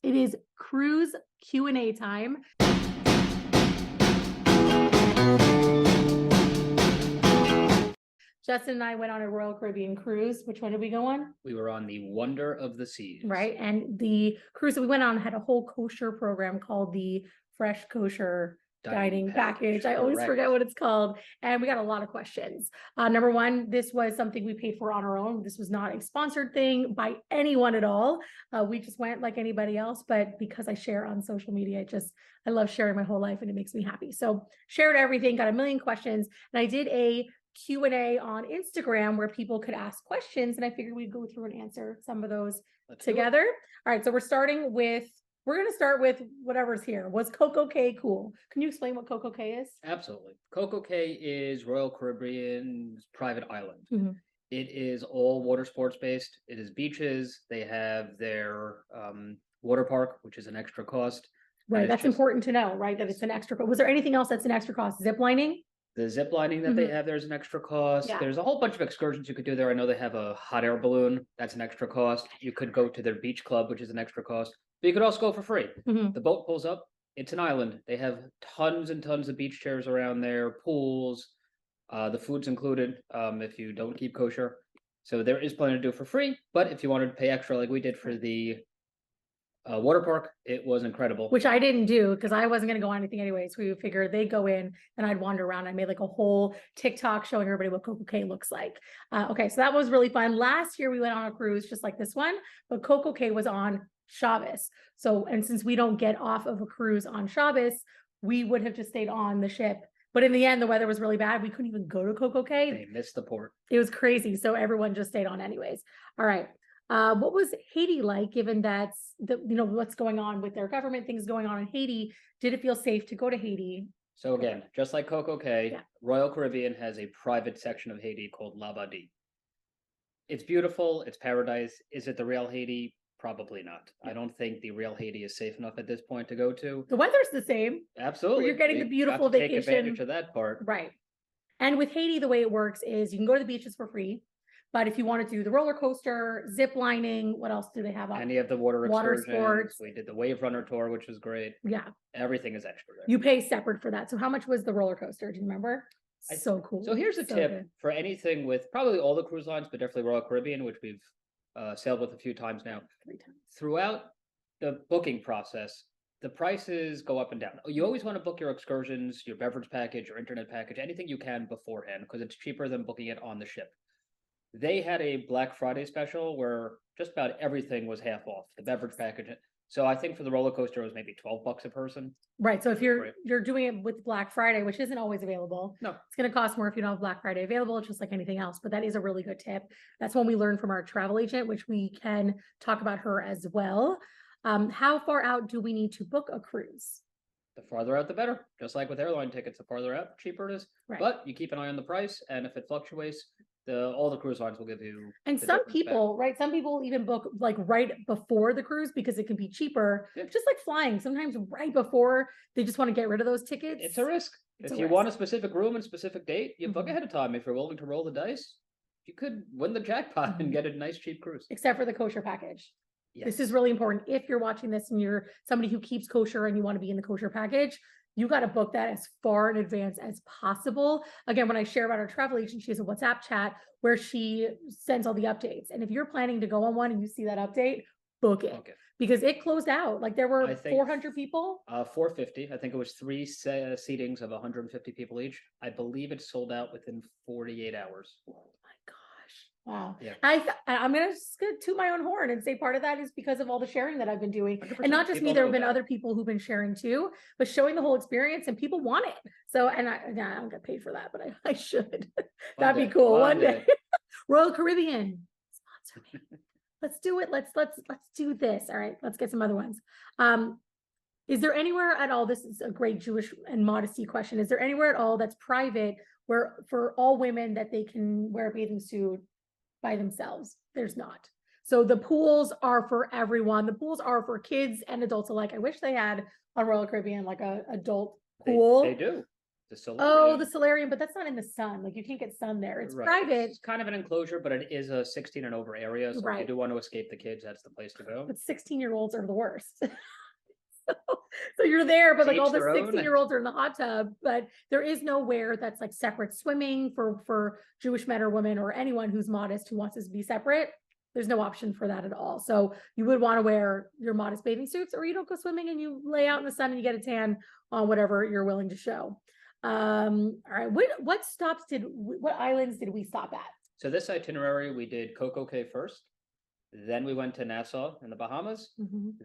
It is cruise Q&A time. Justin and I went on a Royal Caribbean cruise. Which one did we go on? We were on the Wonder of the Seas. Right. And the cruise that we went on had a whole kosher program called the Fresh Kosher Dining Package. I always forget what it's called. And we got a lot of questions. Number one, this was something we paid for on our own. This was not a sponsored thing by anyone at all. We just went like anybody else, but because I share on social media, I love sharing my whole life and it makes me happy. So shared everything, got a million questions. And I did a Q&A on Instagram where people could ask questions. And I figured we'd go through and answer some of those together. All right. So we're going to start with whatever's here. Was Coco Cay cool? Can you explain what Coco Cay is? Absolutely. Coco Cay is Royal Caribbean's private island. Mm-hmm. It is all water sports based. It is beaches. They have their water park, which is an extra cost. Right. That's important to know, right? That it's an extra cost. Was there anything else that's an extra cost? Zip lining? The zip lining that they have, there's an extra cost. Yeah. There's a whole bunch of excursions you could do there. I know they have a hot air balloon. That's an extra cost. You could go to their beach club, which is an extra cost. But you could also go for free. Mm-hmm. The boat pulls up. It's an island. They have tons and tons of beach chairs around there, pools. The food's included if you don't keep kosher. So there is plenty to do for free. But if you wanted to pay extra like we did for the water park, it was incredible. Which I didn't do because I wasn't going to go on anything anyway. So we figured they'd go in and I'd wander around. I made like a whole TikTok showing everybody what Coco Cay looks like. Okay, so that was really fun. Last year we went on a cruise just like this one, but Coco Cay was on Shabbos. So, and since we don't get off of a cruise on Shabbos, we would have just stayed on the ship. But in the end, the weather was really bad. We couldn't even go to Coco Cay. They missed the port. It was crazy. So everyone just stayed on anyways. All right. What was Haiti like, given that's what's going on with their government, things going on in Haiti? Did it feel safe to go to Haiti? So again, just like Coco Cay, Royal Caribbean has a private section of Haiti called Labadee. It's beautiful. It's paradise. Is it the real Haiti? Probably not. I don't think the real Haiti is safe enough at this point to go to. The weather's the same. Absolutely. You're getting the beautiful vacation. Take advantage of that part. Right. And with Haiti, the way it works is you can go to the beaches for free. But if you want to do the roller coaster, zip lining, what else do they have? And you have the water sports. We did the wave runner tour, which was great. Yeah. Everything is extra there. You pay separate for that. So how much was the roller coaster? Do you remember? So cool. So here's a tip for anything with probably all the cruise lines, but definitely Royal Caribbean, which we've sailed with a few times now. 3 times. Throughout the booking process, the prices go up and down. You always want to book your excursions, your beverage package, your internet package, anything you can beforehand, because it's cheaper than booking it on the ship. They had a Black Friday special where just about everything was half off, the beverage package. So I think for the roller coaster, it was maybe $12 a person. Right. So if you're doing it with Black Friday, which isn't always available, no, it's going to cost more if you don't have Black Friday available, just like anything else. But that is a really good tip. That's one we learned from our travel agent, which we can talk about her as well. How far out do we need to book a cruise? The farther out, the better. Just like with airline tickets, the farther out, the cheaper it is. Right. But you keep an eye on the price, and if it fluctuates, all the cruise lines will give you. And some people, right? Some people even book like right before the cruise because it can be cheaper. Yeah. Just like flying, sometimes right before they just want to get rid of those tickets. It's a risk. If you want a specific room and specific date, you book ahead of time. If you're willing to roll the dice, you could win the jackpot and get a nice cheap cruise. Except for the kosher package. Yes. This is really important. If you're watching this and you're somebody who keeps kosher and you want to be in the kosher package, you got to book that as far in advance as possible. Again, when I share about our travel agent, she has a WhatsApp chat where she sends all the updates. And if you're planning to go on one and you see that update, book it. Okay. Because it closed out. Like there were 400 people. 450. I think it was 3 seatings of 150 people each. I believe it sold out within 48 hours. Wow. Yeah. I'm going to toot my own horn and say part of that is because of all the sharing that I've been doing. 100%. And not just me, there have been other people who've been sharing too, but showing the whole experience and people want it. So, and I don't get paid for that, but I should. That'd be cool. One day. Royal Caribbean, sponsor me. Let's do it. Let's do this. All right. Let's get some other ones. Is there anywhere at all, this is a great Jewish and modesty question. Is there anywhere at all that's private where for all women that they can wear a bathing suit by themselves? There's not. So the pools are for everyone. The pools are for kids and adults alike. I wish they had on Royal Caribbean like a adult pool. They do. The solarium. Oh, the solarium, but that's not in the sun. Like you can't get sun there. It's Right. private. It's kind of an enclosure, but it is a 16 and over area. So if you Right. do want to escape the kids, that's the place to go. But 16-year-olds are the worst. So you're there, but like all the 16-year-olds are in the hot tub, but there is nowhere that's like separate swimming for Jewish men or women or anyone who's modest who wants to be separate. There's no option for that at all. So you would want to wear your modest bathing suits, or you don't go swimming and you lay out in the sun and you get a tan on whatever you're willing to show. All right. What islands did we stop at? So this itinerary, we did Coco first. Then we went to Nassau in the Bahamas.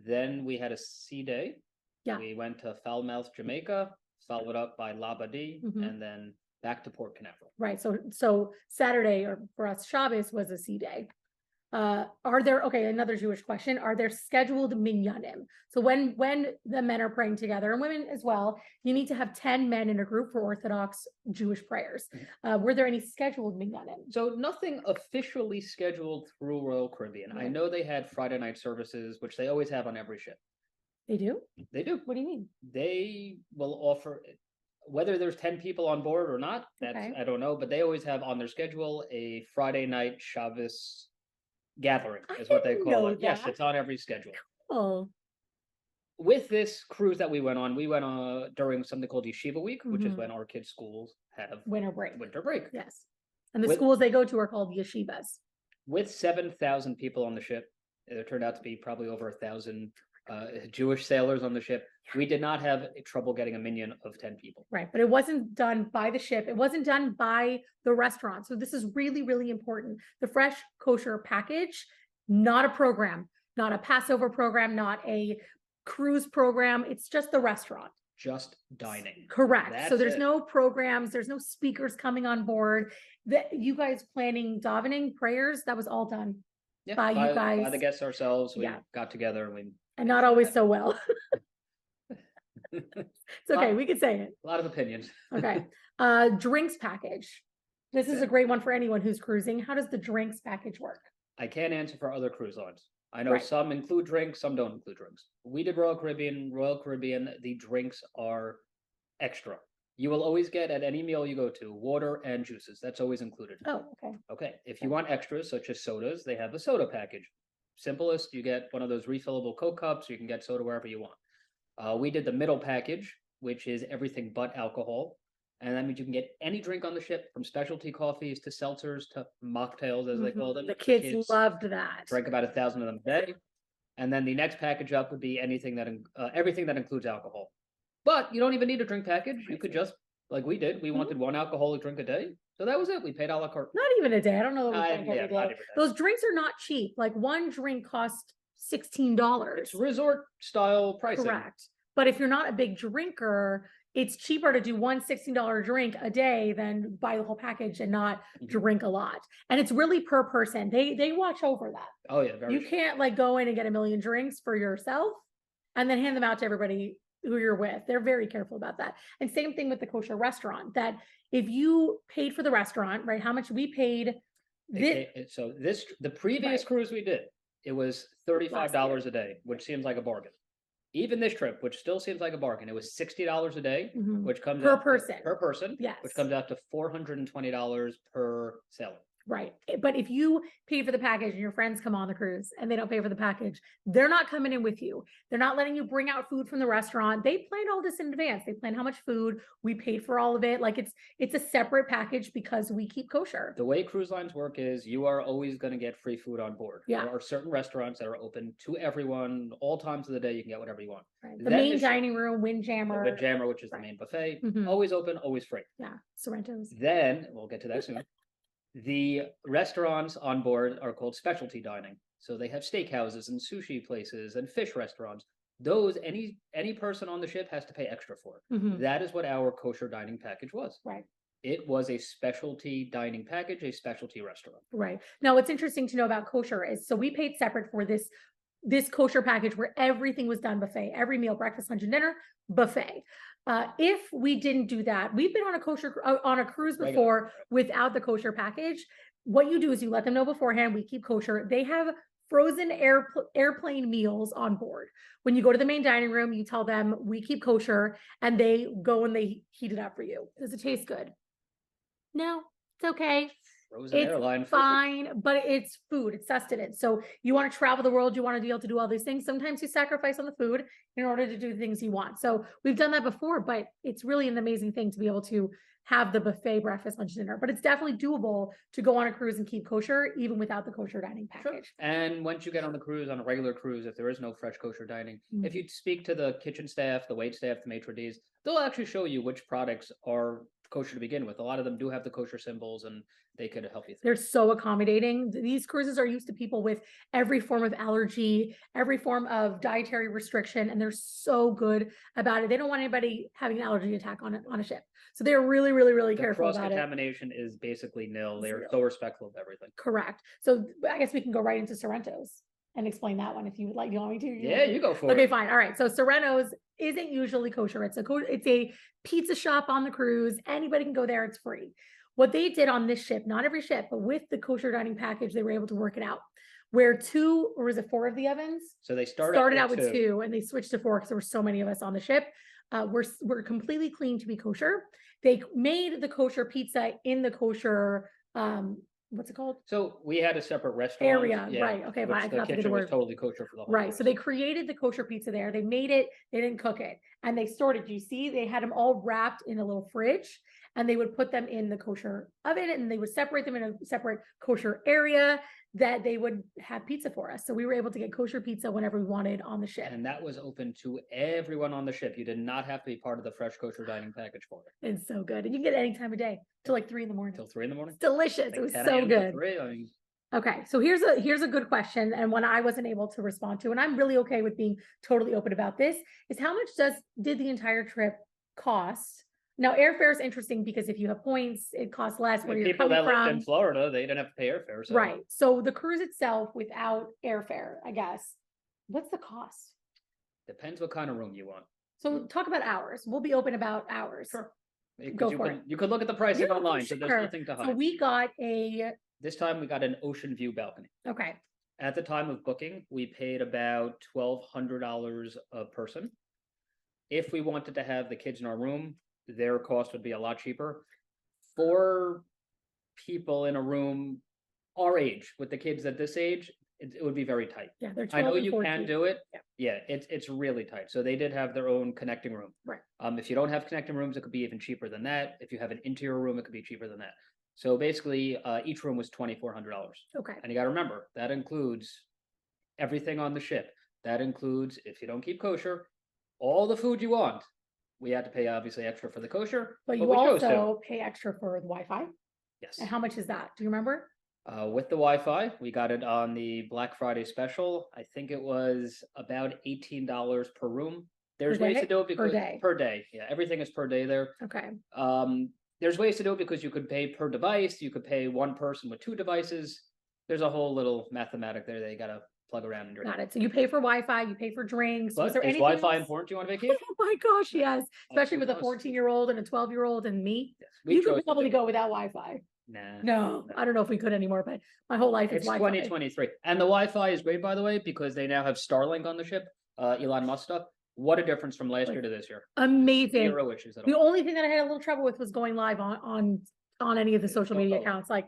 Then we had a sea day. Yeah. We went to Falmouth, Jamaica, followed up by Labadee, and then back to Port Canaveral. Right. So Saturday, or for us, Shabbos was a sea day. Another Jewish question, are there scheduled minyanim? So when the men are praying together, and women as well, you need to have 10 men in a group for Orthodox Jewish prayers. Were there any scheduled minyanim? So nothing officially scheduled through Royal Caribbean. I know they had Friday night services, which they always have on every ship. They do? They do. What do you mean? They will offer, whether there's 10 people on board or not, that's I don't know, but they always have on their schedule a Friday night Shabbos gathering is what they call it. Yes, it's on every schedule. Oh. With this cruise that we went on during something called Yeshiva Week, which is when our kids' schools have winter break. Yes. And the schools they go to are called yeshivas. With 7,000 people on the ship, there turned out to be probably over 1,000 Jewish sailors on the ship. We did not have trouble getting a minyan of 10 people. Right. But it wasn't done by the ship. It wasn't done by the restaurant. So this is really, really important. The fresh kosher package, not a program, not a Passover program, not a cruise program. It's just the restaurant. Just dining. Correct. So there's no programs. There's no speakers coming on board. That you guys planning davening prayers, that was all done by you guys. By the guests ourselves. We got together and not always so well. It's okay. We could say it. A lot of opinions. Okay. Drinks package. This is a great one for anyone who's cruising. How does the drinks package work? I can't answer for other cruise lines. I know some include drinks, some don't include drinks. We did Royal Caribbean. The drinks are extra. You will always get at any meal you go to water and juices. That's always included. Oh, okay. Okay. If you want extras such as sodas, they have a soda package. Simplest, you get one of those refillable Coke cups. You can get soda wherever you want. We did the middle package, which is everything but alcohol. And that means you can get any drink on the ship, from specialty coffees to seltzers to mocktails, as they call them. The kids loved that. Drank about 1,000 of them a day. And then the next package up would be everything that includes alcohol. But you don't even need a drink package. You could just, like we did, we wanted one alcoholic drink a day. So that was it. We paid a la carte. Not even a day. I don't know. Those drinks are not cheap. Like one drink cost $16. It's resort style pricing. Correct. But if you're not a big drinker, it's cheaper to do one $16 drink a day than buy the whole package and not drink a lot. And it's really per person. They watch over that. Oh yeah. You can't like go in and get a million drinks for yourself and then hand them out to everybody who you're with. They're very careful about that. And same thing with the kosher restaurant, that if you paid for the restaurant, right? How much we paid. The previous cruise we did, it was $35 a day, which seems like a bargain. Even this trip, which still seems like a bargain, it was $60 a day, which comes per person. Yes. Which comes out to $420 per sailor. Right. But if you pay for the package and your friends come on the cruise and they don't pay for the package, they're not coming in with you. They're not letting you bring out food from the restaurant. They planned all this in advance. They planned how much food, we paid for all of it. Like it's a separate package because we keep kosher. The way cruise lines work is you are always going to get free food on board. Yeah. There are certain restaurants that are open to everyone all times of the day. You can get whatever you want. Right. The main dining room, Windjammer. Windjammer, which is the main buffet, always open, always free. Yeah. Sorrento's. Then we'll get to that soon. The restaurants on board are called specialty dining. So they have steakhouses and sushi places and fish restaurants. Those, any person on the ship has to pay extra for. That is what our kosher dining package was. Right. It was a specialty dining package, a specialty restaurant. Right. Now, what's interesting to know about kosher is, so we paid separate for this kosher package where everything was done buffet, every meal, breakfast, lunch, and dinner, buffet. If we didn't do that, we've been on a cruise before without the kosher package. What you do is you let them know beforehand, we keep kosher. They have frozen airplane meals on board. When you go to the main dining room, you tell them we keep kosher, and they go and they heat it up for you. Does it taste good? No, it's okay. Frozen airline food. Fine, but it's food, it's sustenance. So you want to travel the world, you want to be able to do all these things. Sometimes you sacrifice on the food in order to do the things you want. So we've done that before, but it's really an amazing thing to be able to have the buffet breakfast, lunch, dinner. But it's definitely doable to go on a cruise and keep kosher, even without the kosher dining package. Sure. And once you get on the cruise, on a regular cruise, if there is no fresh kosher dining, if you speak to the kitchen staff, the wait staff, the maitre d's, they'll actually show you which products are kosher to begin with. A lot of them do have the kosher symbols, and they could help you. They're so accommodating. These cruises are used to people with every form of allergy, every form of dietary restriction, and they're so good about it. They don't want anybody having an allergy attack on a ship. So they're really, really, really careful about it. Cross-contamination is basically nil. They're so respectful of everything. Correct. So I guess we can go right into Sorrento's and explain that one if you would like. You want me to? Yeah, you go for it. Okay, fine. All right. So Sorrento's isn't usually kosher. It's a pizza shop on the cruise. Anybody can go there. It's free. What they did on this ship, not every ship, but with the kosher dining package, they were able to work it out. Where 2, or was it 4 of the ovens? So they started out with 2, and they switched to 4 because there were so many of us on the ship. We're completely clean to be kosher. They made the kosher pizza in the kosher, what's it called? So we had a separate restaurant area, right? Okay, fine. I the forgot the kitchen was word. totally kosher for the whole Right. course. So they created the kosher pizza there. They made it. They didn't cook it, and they stored it. You see, they had them all wrapped in a little fridge, and they would put them in the kosher oven, and they would separate them in a separate kosher area that they would have pizza for us. So we were able to get kosher pizza whenever we wanted on the ship. And that was open to everyone on the ship. You did not have to be part of the fresh kosher dining package for it. It's so good. And you can get it any time of day till like 3 a.m. Till 3 a.m. It's delicious. Like it was 10 so a.m. to good. 3, I mean, Okay, so here's a good question, and one I wasn't able to respond to, and I'm really okay with being totally open about this, is how much did the entire trip cost? Now, airfare is interesting because if you have points, it costs less where you're people coming that lived from. in Florida, they didn't have to pay airfare. So. Right. So the cruise itself without airfare, I guess, what's the cost? Depends what kind of room you want. So talk about hours. We'll be open about hours. Sure. You could look at the pricing Yeah, online, sure. so there's nothing to hide. So we got a, This time we got an ocean view balcony. okay, At the time of booking, we paid about $1,200 a person. If we wanted to have the kids in our room, their cost would be a lot cheaper. 4 people in a room our age, with the kids at this age, it would be very tight. yeah, they're 12 I know and you 14. can do it. Yeah. Yeah, it's really tight. So they did have their own connecting room. Right. If you don't have connecting rooms, it could be even cheaper than that. If you have an interior room, it could be cheaper than that. So basically, each room was $2,400. Okay. And you got to remember, that includes everything on the ship. That includes, if you don't keep kosher, all the food you want. We had to pay obviously extra for the kosher, But we you chose to. also pay extra for the Wi-Fi. Yes. And how much is that? Do you remember? With the Wi-Fi, we got it on the Black Friday special. I think it was about $18 per room. There's Per ways day? to do it because Per day. per day. Yeah, everything is per day there. Okay. There's ways to do it because you could pay per device. You could pay one person with 2 devices. There's a whole little mathematic there that you got to plug around in your Got head. it. So you pay for Wi-Fi, you pay for drinks. Was But there is anything Wi-Fi else? important to you on vacation? Oh my gosh, yes. Especially with a Yes. 14-year-old and a 12-year-old and me. Yes, we You chose could to probably do it. go without Wi-Fi. Nah. No, I don't know if we could anymore, but my whole life is It's Wi-Fi. 2023. And the Wi-Fi is great, by the way, because they now have Starlink on the ship, Elon Musk stuff. What a difference from last year to this year. Amazing. 0 issues at The all. only thing that I had a little trouble with was going live on any of the social Don't media go. accounts. Like,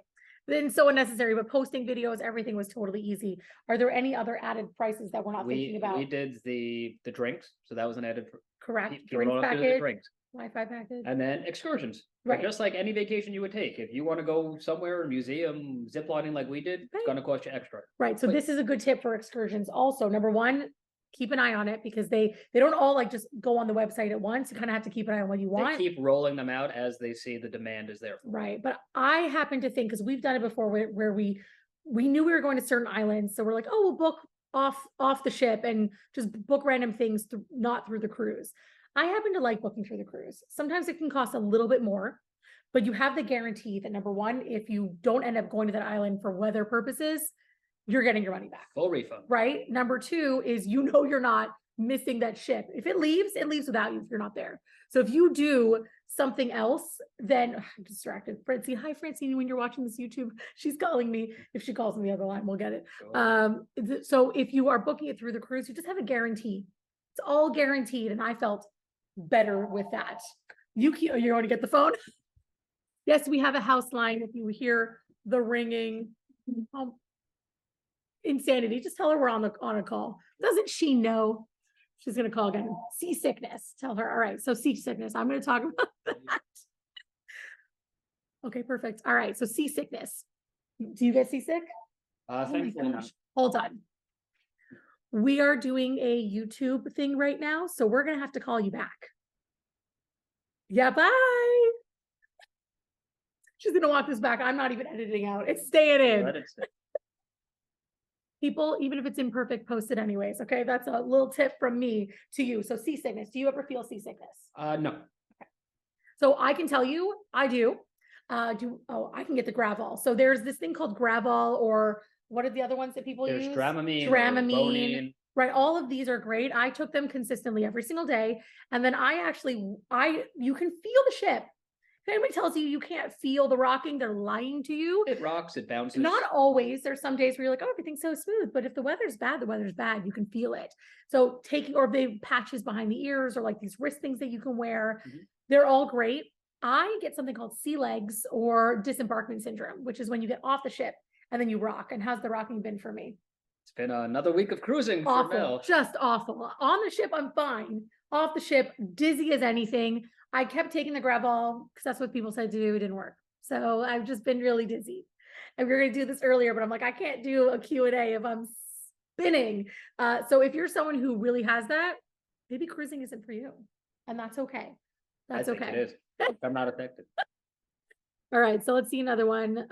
then so unnecessary, but posting videos, everything was totally easy. Are there any other added prices that we're not thinking about? We did the drinks, so that was an added Correct. people Drinks don't have to do the package, drinks. Wi-Fi package. And then excursions. But Right. just like any vacation you would take. If you want to go somewhere, a museum, ziplining like we did, Right. it's gonna cost you extra. Right. So But- this is a good tip for excursions. Also, number one, keep an eye on it because they don't all like just go on the website at once. You kind of have to keep an eye on what you They want. keep rolling them out as they see the demand is there. Right. But I happen to think, because we've done it before where we knew we were going to certain islands. So we're like, oh, we'll book off the ship and just book random things not through the cruise. I happen to like booking through the cruise. Sometimes it can cost a little bit more, but you have the guarantee that number one, if you don't end up going to that island for weather purposes, you're getting your money back. Full refund. Right. Number two is, you're not missing that ship. If it leaves without you if you're not there. So if you do something else, then I'm distracted. Francine, hi Francine, when you're watching this YouTube, she's calling me. If she calls on the other line, we'll get it. Sure. So if you are booking it through the cruise, you just have a guarantee. It's all guaranteed. And I felt better with that. You're going to get the phone? Yes, we have a house line. If you hear the ringing, insanity, just tell her we're on a call. Doesn't she know? She's going to call again. Seasickness. Tell her. All right. So seasickness. I'm going to talk about that. Okay, perfect. All right. So seasickness. Do you get seasick? Thankfully not. Hold on. We are doing a YouTube thing right now, so we're going to have to call you back. Yeah, bye. She's going to walk this back. I'm not even editing out. It's staying in. Let it stay. People, even if it's imperfect, post it anyways. Okay, that's a little tip from me to you. So seasickness. Do you ever feel seasickness? No. Okay. So I can tell you, I do. I can get the Gravol. So there's this thing called Gravol, or what are the other ones that people use? Dramamine. Dramamine. Right. All of these are great. I took them consistently every single day. And then you can feel the ship. If anybody tells you can't feel the rocking, they're lying to you. It rocks, it bounces. Not always. There's some days where you're like, oh, everything's so smooth. But if the weather's bad, the weather's bad. You can feel it. So or the patches behind the ears, or like these wrist things that you can wear, they're all great. I get something called sea legs or disembarkment syndrome, which is when you get off the ship and then you rock. And how's the rocking been for me? It's been another week of cruising. Awful, for Mel. just awful. On the ship, I'm fine. Off the ship, dizzy as anything. I kept taking the Gravol because that's what people said to do. It didn't work. So I've just been really dizzy. And we were going to do this earlier, but I'm like, I can't do a Q&A if I'm spinning. So if you're someone who really has that, maybe cruising isn't for you. And that's okay. That's I think okay. it is. I'm not affected. All right. So let's see another one.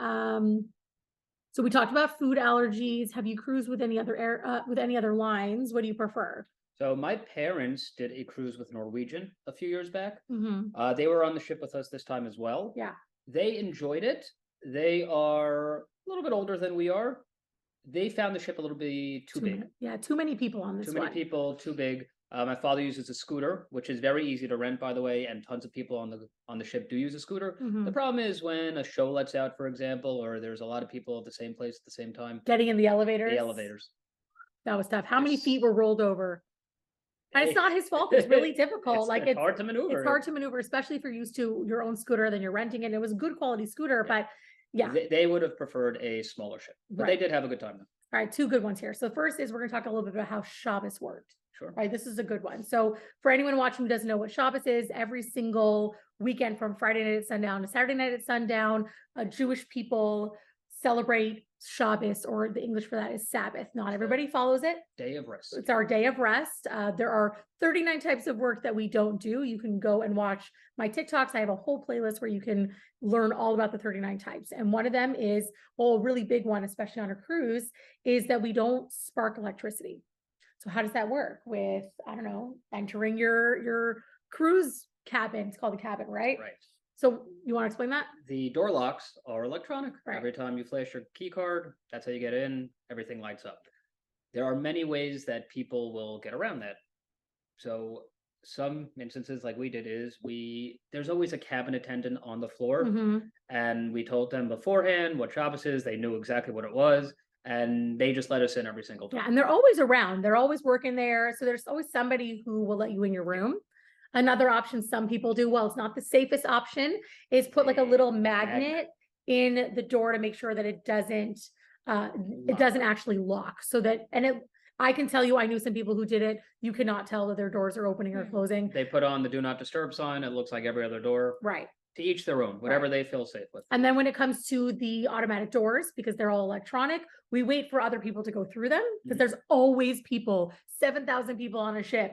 So we talked about food allergies. Have you cruised with any other lines? What do you prefer? So my parents did a cruise with Norwegian a few years back. Mm-hmm. They were on the ship with us this time as well. Yeah. They enjoyed it. They are a little bit older than we are. They found the ship a little bit too big. Yeah, too many people on this one. Too many people, too big. My father uses a scooter, which is very easy to rent, by the way, and tons of people on the ship do use a scooter. Mm-hmm. The problem is when a show lets out, for example, or there's a lot of people at the same place at the same time. Getting in the elevators. The elevators. That was tough. How many feet were rolled over? And it's not his fault. It's really difficult. It's hard to maneuver. It's hard to maneuver, especially if you're used to your own scooter, then you're renting it. It was a good quality scooter, but yeah. They would have preferred a smaller ship, but they did have a good time though. All right, two good ones here. So the first is we're going to talk a little bit about how Shabbos worked. Sure. Right, this is a good one. So for anyone watching who doesn't know what Shabbos is, every single weekend from Friday night at sundown to Saturday night at sundown, Jewish people celebrate Shabbos, or the English for that is Sabbath. Not everybody follows it. Day of rest. It's our day of rest. There are 39 types of work that we don't do. You can go and watch my TikToks. I have a whole playlist where you can learn all about the 39 types. And one of them is, well, a really big one, especially on a cruise, is that we don't spark electricity. So how does that work with, I don't know, entering your cruise cabin? It's called the cabin, right? Right. So you want to explain that? The door locks are electronic. Right. Every time you flash your key card, that's how you get in. Everything lights up. There are many ways that people will get around that. So some instances like we did is there's always a cabin attendant on the floor. Mm-hmm. And we told them beforehand what Shabbos is. They knew exactly what it was. And they just let us in every single time. Yeah, and they're always around. They're always working there. So there's always somebody who will let you in your room. Another option some people do, well, it's not the safest option, is put like a little magnet in the door to make sure that it doesn't actually lock. So that, I can tell you, I knew some people who did it. You cannot tell that their doors are opening or closing. They put on the do not disturb sign. It looks like every other door. Right. To each their own, whatever they feel safe with. And then when it comes to the automatic doors, because they're all electronic, we wait for other people to go through them, because there's always people, 7,000 people on a ship.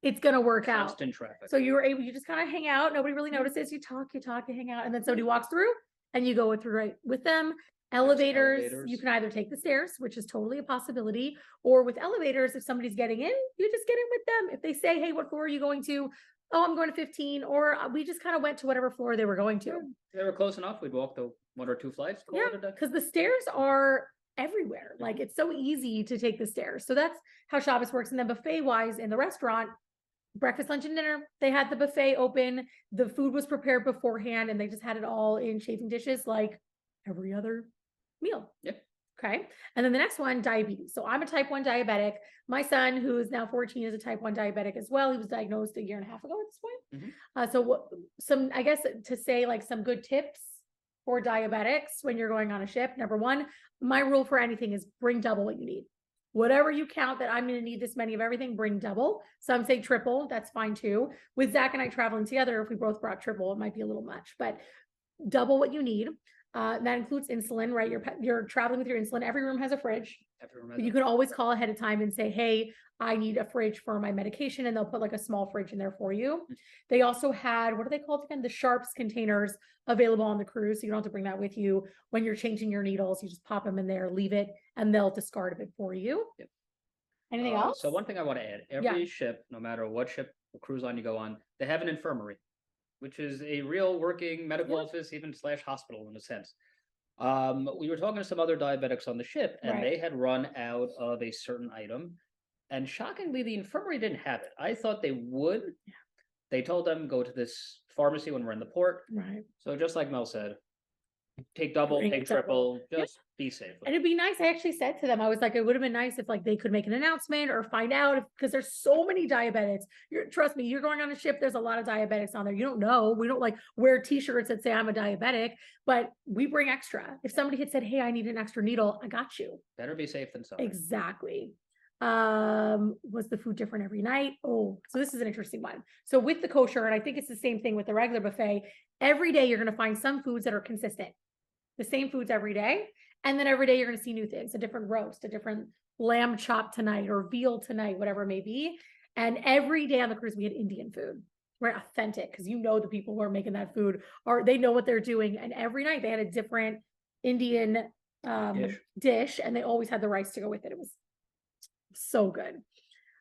It's going to work out. Constant traffic. So you just kind of hang out. Nobody really notices. You talk, you hang out. And then somebody walks through and you go through right with them. Elevators, you can either take the stairs, which is totally a possibility, or with elevators, if somebody's getting in, you just get in with them. If they say, hey, what floor are you going to? Oh, I'm going to 15, or we just kind of went to whatever floor they were going to. They were close enough. We'd walk the 1 or 2 flights. Yeah, because the stairs are everywhere. Like it's so easy to take the stairs. So that's how Shabbos works. And then buffet wise in the restaurant, breakfast, lunch, and dinner, they had the buffet open. The food was prepared beforehand and they just had it all in chafing dishes like every other meal. Yep. Okay. And then the next one, diabetes. So I'm a type 1 diabetic. My son, who is now 14, is a type 1 diabetic as well. He was diagnosed a year and a half ago at this point. So what, I guess to say like some good tips for diabetics when you're going on a ship. Number one, my rule for anything is bring double what you need. Whatever you count that I'm going to need this many of everything, bring double. Some say triple. That's fine too. With Zach and I traveling together, if we both brought triple, it might be a little much, but double what you need. That includes insulin, right? You're traveling with your insulin. Every room has a fridge. You can always call ahead of time and say, hey, I need a fridge for my medication, and they'll put like a small fridge in there for you. They also had, what are they called again? The Sharps containers available on the cruise. So you don't have to bring that with you when you're changing your needles. You just pop them in there, leave it, and they'll discard it for you. Yep. Anything else? So one thing I want to add, every ship, no matter what ship or cruise line you go on, they have an infirmary, which is a real working medical office, even / hospital in a sense. We were talking to some other diabetics on the ship, and they had run out of a certain item. And shockingly, the infirmary didn't have it. I thought they would. Yeah. They told them, go to this pharmacy when we're in the port. Right. So just like Mel said, take double, take triple, just be safe. And it'd be nice. I actually said to them, I was like, it would have been nice if like they could make an announcement or find out, because there's so many diabetics. Trust me, you're going on a ship. There's a lot of diabetics on there. You don't know. We don't like wear t-shirts that say I'm a diabetic, but we bring extra. If somebody had said, hey, I need an extra needle, I got you. Better be safe than sorry. Exactly. Was the food different every night? Oh, so this is an interesting one. So with the kosher, and I think it's the same thing with the regular buffet, every day you're going to find some foods that are consistent, the same foods every day. And then every day you're going to see new things, a different roast, a different lamb chop tonight or veal tonight, whatever it may be. And every day on the cruise, we had Indian food. We're authentic because you know the people who are making that food they know what they're doing. And every night they had a different Indian dish, and they always had the rice to go with it. It was so good.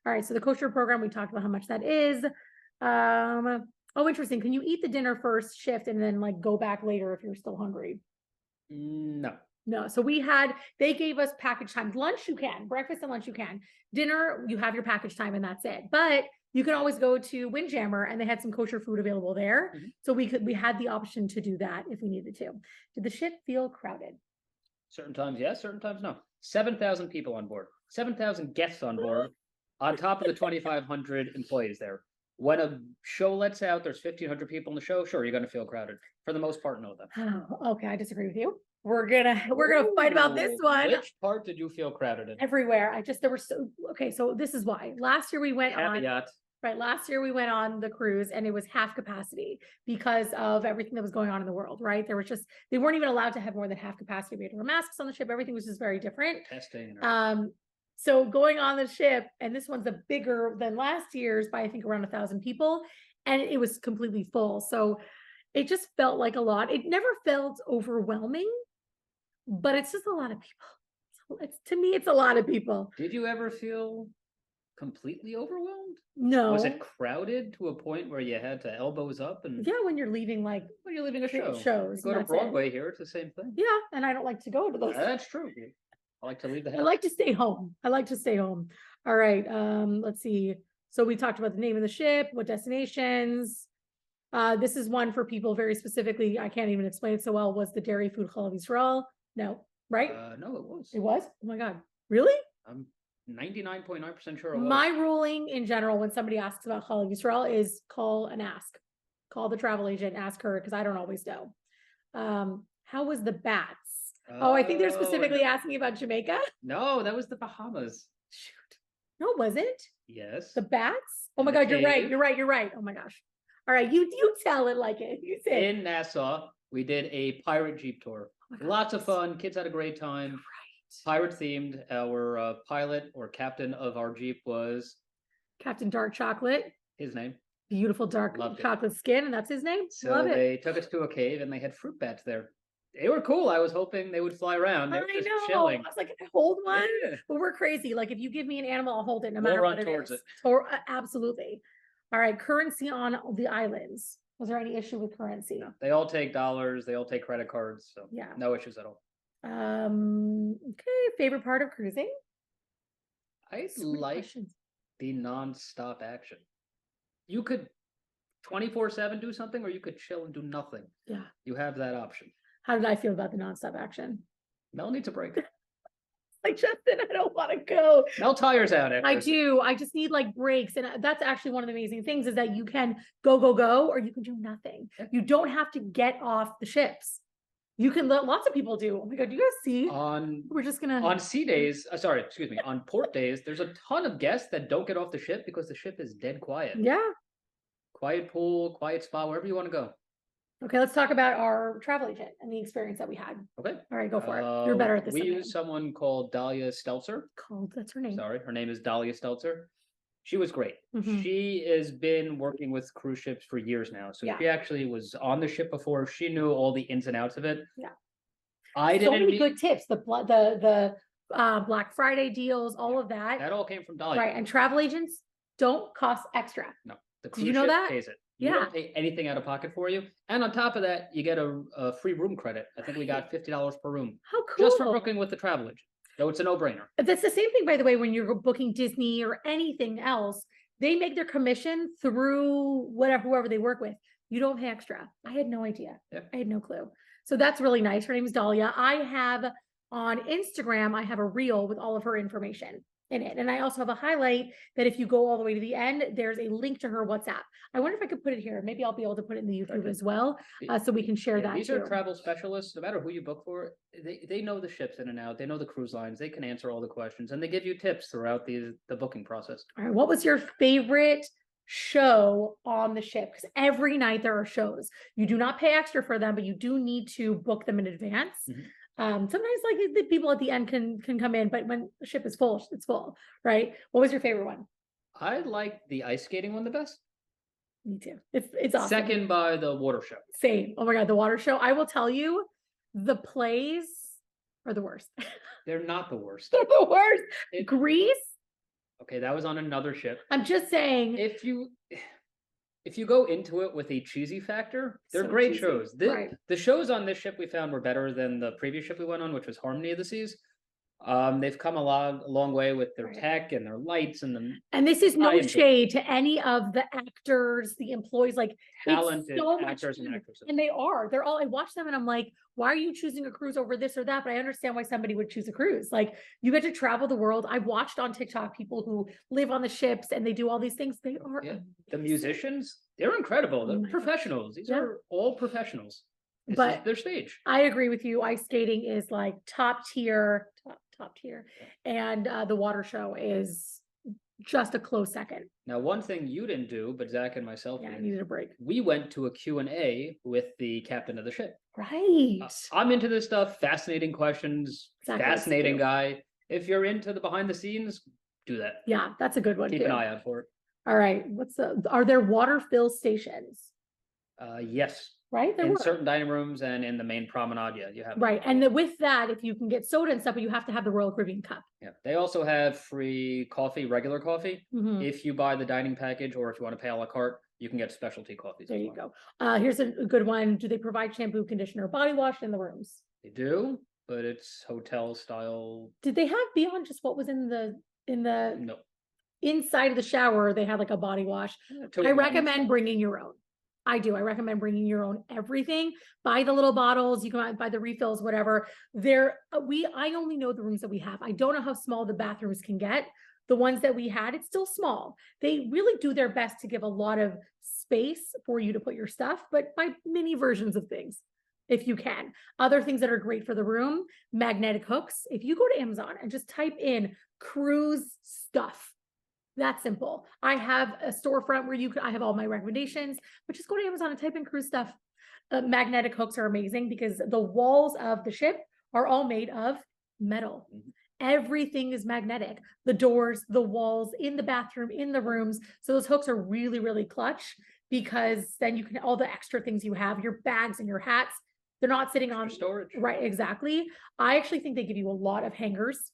All right. So the kosher program, we talked about how much that is. Oh, interesting. Can you eat the dinner first shift and then like go back later if you're still hungry? No. So they gave us package times. Lunch, you can. Breakfast and lunch, you can. Dinner, you have your package time and that's it. But you can always go to Windjammer and they had some kosher food available there. So we had the option to do that if we needed to. Did the ship feel crowded? Certain times, yes. Certain times, no. 7,000 people on board. 7,000 guests on board, on top of the 2,500 employees there. When a show lets out, there's 1,500 people in the show. Sure, you're going to feel crowded. For the most part, no. Oh, okay, I disagree with you. We're gonna fight about this one. Which part did you feel crowded in? Everywhere. So this is why. Last year we went Caveat. Last year we went on the cruise and it was half capacity because of everything that was going on in the world, right? They weren't even allowed to have more than half capacity. We had to wear masks on the ship. Everything was just very different. Testing. So going on the ship, and this one's bigger than last year's by I think around 1,000 people, and it was completely full. So it just felt like a lot. It never felt overwhelming, but it's just a lot of people. To me, it's a lot of people. Did you ever feel completely overwhelmed? No. Was it crowded to a point where you had to elbows up? And yeah, when you're leaving a show. Shows. You go to Broadway here, it's the same thing. Yeah, and I don't like to go to those. That's true. I like to leave the house. I like to stay home. All right. Let's see. So we talked about the name of the ship, what destinations. This is one for people very specifically. I can't even explain it so well. Was the dairy food Chalav Yisrael? No, right? No, it was. It was? Oh my God. Really? I'm 99.9% sure it was. My ruling in general, when somebody asks about Chalav Yisrael, is call and ask. Call the travel agent, ask her, because I don't always know. How was the bats? I think they're specifically asking about Jamaica. No, that was the Bahamas. Shoot. No, was it? Yes. The bats? Oh my God, you're right. Oh my gosh. All right, you tell it like it. You say in Nassau, we did a pirate jeep tour. Lots of fun. Kids had a great time. Right. Pirate themed. Our pilot or captain of our jeep was Captain Dark Chocolate. His name. Beautiful dark chocolate skin, and that's his name. So Love it. They took us to a cave and they had fruit bats there. They were cool. I was hoping they would fly around. They were just chilling. I was like, can I hold one? Yeah. But we're crazy. Like if you give me an animal, I'll hold it no matter what it is. Absolutely. All right. Currency on the islands. Was there any issue with currency? No. They all take dollars. They all take credit cards. So yeah, no issues at all. Okay, favorite part of cruising? I So many like questions. the non-stop action. You could 24/7 do something, or you could chill and do nothing. Yeah. You have that option. How did I feel about the nonstop action? Mel needs a break. Like, Justin, I don't want to go. Mel tires out after. I do. I just need like breaks. And that's actually one of the amazing things is that you can go, or you can do nothing. Yeah. You don't have to get off the ships. You can let lots of people do. Oh my God, do you guys see? We're just gonna On sea days, sorry, excuse me, on port days, there's a ton of guests that don't get off the ship because the ship is dead quiet. Yeah. Quiet pool, quiet spa, wherever you want to go. Okay, let's talk about our travel agent and the experience that we had. Okay. All right, go for it. You're better at this. We than I use am. someone called Dahlia Stelzer. That's her name. Sorry, her name is Dahlia Stelzer. She was great. Mhm. She has been working with cruise ships for years now. So Yeah. she actually was on the ship before. She knew all the ins and outs of it. Yeah. I So didn't many meet- good tips. The Black Friday deals, all of that. That all came from Dahlia. Right, and travel agents don't cost extra. No, the Did cruise you know ship that? pays it. You Yeah. don't pay anything out of pocket for you. And on top of that, you get a free room credit. I think we got $50 per room How cool. just for booking with the travel agent. So it's a no-brainer. That's the same thing, by the way, when you're booking Disney or anything else, they make their commission through whoever they work with. You don't pay extra. I had no idea. Yeah. I had no clue. So that's really nice. Her name is Dahlia. I have on Instagram, I have a reel with all of her information in it. And I also have a highlight that if you go all the way to the end, there's a link to her WhatsApp. I wonder if I could put it here. Maybe I'll be able to put it in the YouTube Okay. as well, so we can share Yeah, that these too. are travel specialists. No matter who you book for, they know the ships in and out. They know the cruise lines. They can answer all the questions, and they give you tips throughout the booking process. All right, what was your favorite show on the ship? Because every night there are shows. You do not pay extra for them, but you do need to book them in advance. Mhm. Sometimes like the people at the end can come in, but when the ship is full, it's full, right? What was your favorite one? I like the ice skating one the best. Me too. It's awesome. Second by the water show. Same. Oh my God, the water show. I will tell you, the plays are the worst. They're not the worst. They're the worst. It- Grease. Okay, that was on another ship. I'm just saying. If you go into it with a cheesy factor, they're So great cheesy, shows. right. The shows on this ship we found were better than the previous ship we went on, which was Harmony of the Seas. They've come a long way with their Right. tech and their lights and the And this is I no enjoy it. shade to any of the actors, the employees, like talented so much actors and fun. actresses. And they're all, I watch them and I'm like, why are you choosing a cruise over this or that? But I understand why somebody would choose a cruise. Like you get to travel the world. I've watched on TikTok people who live on the ships and they do all these things. They are Yeah. The amazing. musicians, they're incredible. Oh They're my God. professionals. These Yeah. are all professionals. This But- is their stage. I agree with you. Ice skating is like top tier. And the water show is just a close second. Now, one thing you didn't do, but Zach and myself Yeah, I did, needed a break. we went to a Q&A with the captain of the ship. Right. I'm into this stuff. Fascinating questions. Zach is Fascinating too. guy. If you're into the behind the scenes, do that. Yeah, that's a good one Keep too. an eye out for it. All right. Are there water fill stations? Yes, Right? There in were. certain dining rooms and in the main promenade, yeah, you have. Right. And with that, if you can get soda and stuff, but you have to have the Royal Caribbean cup. Yeah, they also have free coffee, regular coffee. Mhm. If you buy the dining package, or if you want to pay a la carte, you can get specialty coffees. There as you well. go. Here's a good one. Do they provide shampoo, conditioner, body wash in the rooms? They do, but it's hotel style. Did they have beyond just what was in the No. inside of the shower? They had like a body wash. I recommend bringing your own. I do. I recommend bringing your own everything. Buy the little bottles. You can buy the refills, whatever. I only know the rooms that we have. I don't know how small the bathrooms can get. The ones that we had, it's still small. They really do their best to give a lot of space for you to put your stuff, but buy mini versions of things if you can. Other things that are great for the room, magnetic hooks. If you go to Amazon and just type in cruise stuff, that's simple. I have a storefront where I have all my recommendations, but just go to Amazon and type in cruise stuff. Magnetic hooks are amazing because the walls of the ship are all made of metal. Mhm. Everything is magnetic. The doors, the walls, in the bathroom, in the rooms. So those hooks are really, really clutch because then you can, all the extra things you have, your bags and your hats, they're not sitting on storage. Right, exactly. I actually think they give you a lot of hangers.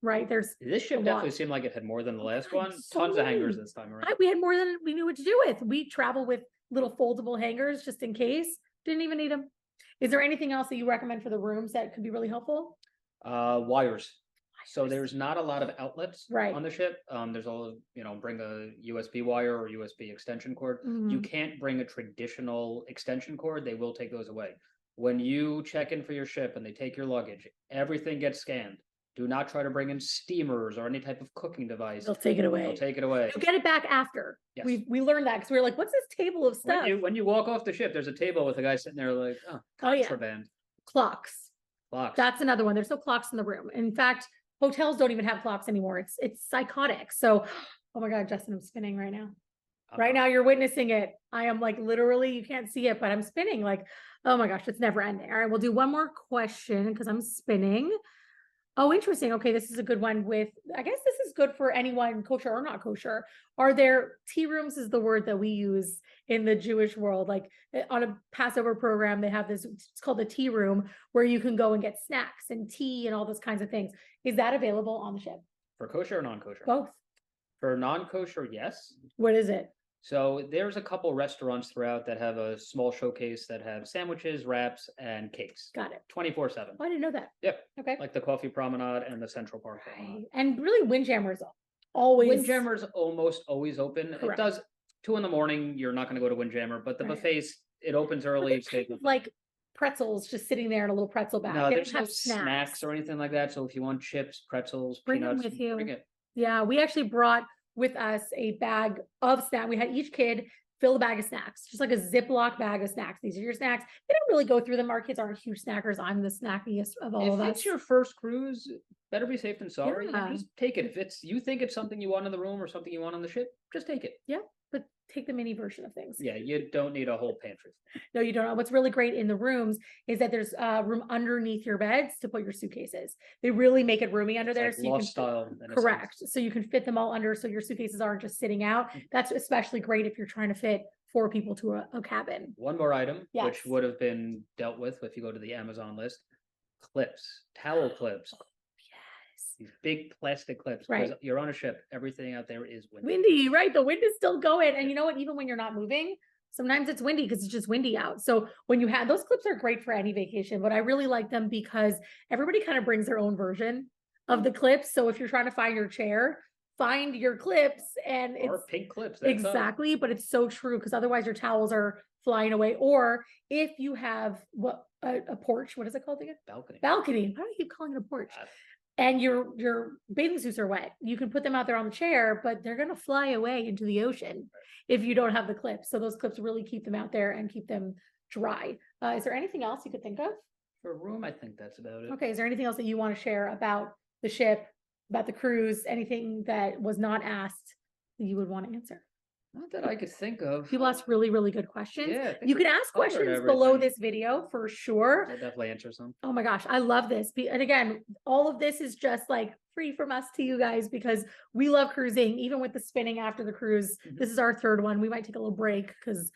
Right, there's This ship a definitely lot. seemed like it had more than the last God, one. so Tons of hangers many. this time around. We had more than we knew what to do with. We travel with little foldable hangers just in case. Didn't even need them. Is there anything else that you recommend for the rooms that could be really helpful? Wires. So there's not a lot of outlets Right. on the ship. There's all, bring a USB wire or USB extension cord. You Mhm. can't bring a traditional extension cord. They will take those away. When you check in for your ship and they take your luggage, everything gets scanned. Do not try to bring in steamers or any type of cooking device. They'll take it away. They'll take it away. You get it back after. Yes. We learned that because we were like, what's this table of stuff? When you walk off the ship, there's a table with a guy sitting there like, oh, yeah. contraband. Clocks. Clocks. That's another one. There's no clocks in the room. In fact, hotels don't even have clocks anymore. It's psychotic. So, oh my God, Justin, I'm spinning right now. Right now, you're witnessing it. I am like literally, you can't see it, but I'm spinning like, oh my gosh, it's never ending. All right, we'll do one more question because I'm spinning. Oh, interesting. Okay, this is a good one with, I guess this is good for anyone kosher or not kosher. Are there tea rooms is the word that we use in the Jewish world. Like on a Passover program, they have this, it's called the tea room where you can go and get snacks and tea and all those kinds of things. Is that available on the ship? For kosher or non-kosher? Both. For non-kosher, yes. What is it? So there's a couple restaurants throughout that have a small showcase that have sandwiches, wraps, and cakes. Got it. 24/7. Oh, I didn't know that. Yep. Okay. Like the Coffee Promenade and the Central Park Promenade. Right. And really Windjammer's always. Windjammer's almost always open. Correct. It does 2 a.m. You're not going to go to Windjammer, but the Right. buffets, it opens early. Like pretzels just sitting there in a little pretzel bag. No, They there's don't no have snacks or anything like that. So if you want chips, pretzels, Bring them peanuts, with you. bring it. Yeah, we actually brought with us a bag of snacks. We had each kid fill a bag of snacks, just like a Ziploc bag of snacks. These are your snacks. They don't really go through them. Our kids aren't huge snackers. I'm the snackiest of all of If us. it's your first cruise, better be safe than sorry. Yeah. And just take it. If you think it's something you want in the room or something you want on the ship, just take it. Yeah, but take the mini version of things. Yeah, you don't need a whole pantry. No, you don't. What's really great in the rooms is that there's room underneath your beds to put your suitcases. They really make it roomy under there. Like So you loft can style. in a sense. correct. So you can fit them all under so your suitcases aren't just sitting out. That's especially great if you're trying to fit 4 people to a cabin. One more item, Yes. which would have been dealt with if you go to the Amazon list: clips, towel clips. Yes. These big plastic clips. Right. Because you're on a ship. Everything out there is windy. Windy, right? The wind is still going. And you know what? Even when you're not moving, sometimes it's windy because it's just windy out. So when you have those clips are great for any vacation, but I really like them because everybody kind of brings their own version of the clips. So if you're trying to find your chair, find your clips and Or it's pink clips. That's all. exactly, but it's so true because otherwise your towels are flying away. Or if you have a porch, what is it called again? Balcony. Balcony. Why do I keep calling it a porch? Uh, And your bathing suits are wet. You can put them out there on the chair, but they're going to fly away into the ocean if you don't have the clips. So those clips really keep them out there and keep them dry. Is there anything else you could think of? For a room, I think that's about it. Okay. Is there anything else that you want to share about the ship, about the cruise, anything that was not asked that you would want to answer? Not that I could think of. People ask really, really good questions. Yeah, I think You we can ask covered questions below everything. this video for sure. I'll definitely answer some. Oh my gosh, I love this. And again, all of this is just like free from us to you guys because we love cruising, even with the spinning after the cruise. Mhm. This is our 3rd one. We might take a little break because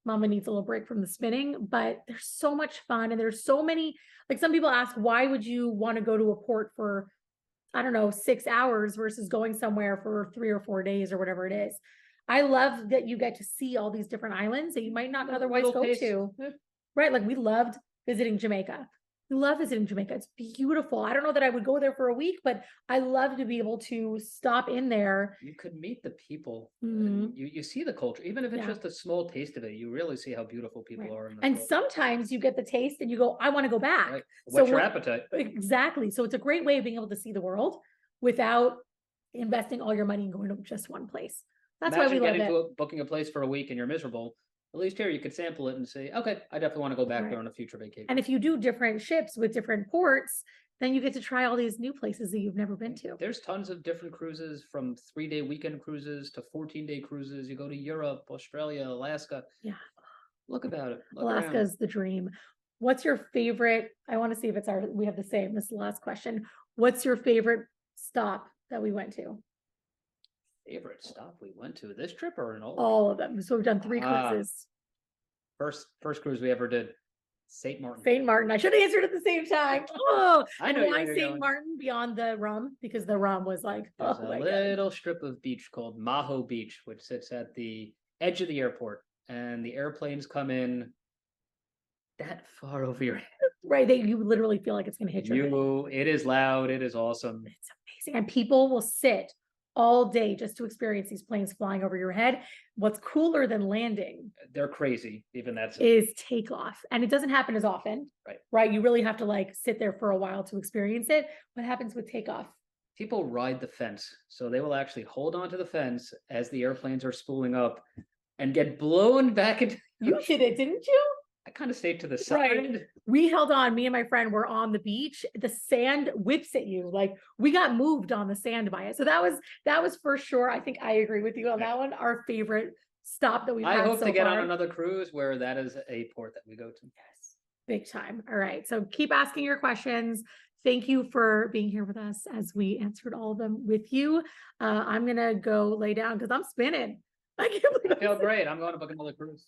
Mama needs a little break from the spinning, but there's so much fun. And there's so many, like some people ask, why would you want to go to a port for, I don't know, 6 hours versus going somewhere for 3 or 4 days or whatever it is? I love that you get to see all these different islands that you might not otherwise Little go taste. to. Yeah. Right. Like we loved visiting Jamaica. We love visiting Jamaica. It's beautiful. I don't know that I would go there for a week, but I love to be able to stop in there. You could meet the people. Mhm. You see the culture, even if it's Yeah. just a small taste of it. You really see how beautiful people Right. are. In this And world. sometimes you get the taste and you go, I want to go back. Right. So What's your what- appetite? Exactly. So it's a great way of being able to see the world without investing all your money and going to just one place. That's why we Imagine love it. booking a place for a week and you're miserable. At least here you could sample it and say, okay, I definitely want to go back Right. there on a future vacation. And if you do different ships with different ports, then you get to try all these new places that you've never been to. There's tons of different cruises, from 3-day weekend cruises to 14-day cruises. You go to Europe, Australia, Alaska. Yeah. Look about it. Look around. Alaska's the dream. What's your favorite? I want to see if it's we have the same. This is the last question. What's your favorite stop that we went to? Favorite stop we went to this trip or in All of them. So we've done 3 Ah. cruises. First cruise we ever did, St. Martin. St. Martin. I should have answered at the same time. Oh, I and know why you're St. going. Martin beyond the rum? Because the rum was like, There's oh a my God. little strip of beach called Maho Beach, which sits at the edge of the airport, and the airplanes come in that far over your head. right? That you literally feel like it's going to hit your head. It is loud. It is awesome. It's amazing. And people will sit all day just to experience these planes flying over your head. What's cooler than landing They're crazy. Even that's is takeoff. And it doesn't happen as often, right. Right? You really have to like sit there for a while to experience it. What happens with takeoff? People ride the fence. So they will actually hold onto the fence as the airplanes are spooling up and get blown back into. You did it, didn't you? I kind of stayed to the side. Right. We held on, me and my friend were on the beach. The sand whips at you. Like we got moved on the sand by it. So that was for sure. I think I agree with you on that one. Our favorite stop that we've I had hope so to get far. on another cruise where that is a port that we go to. Yes, big time. All right. So keep asking your questions. Thank you for being here with us as we answered all of them with you. I'm gonna go lay down because I'm spinning. I can't believe I feel great. I'm going to book another cruise.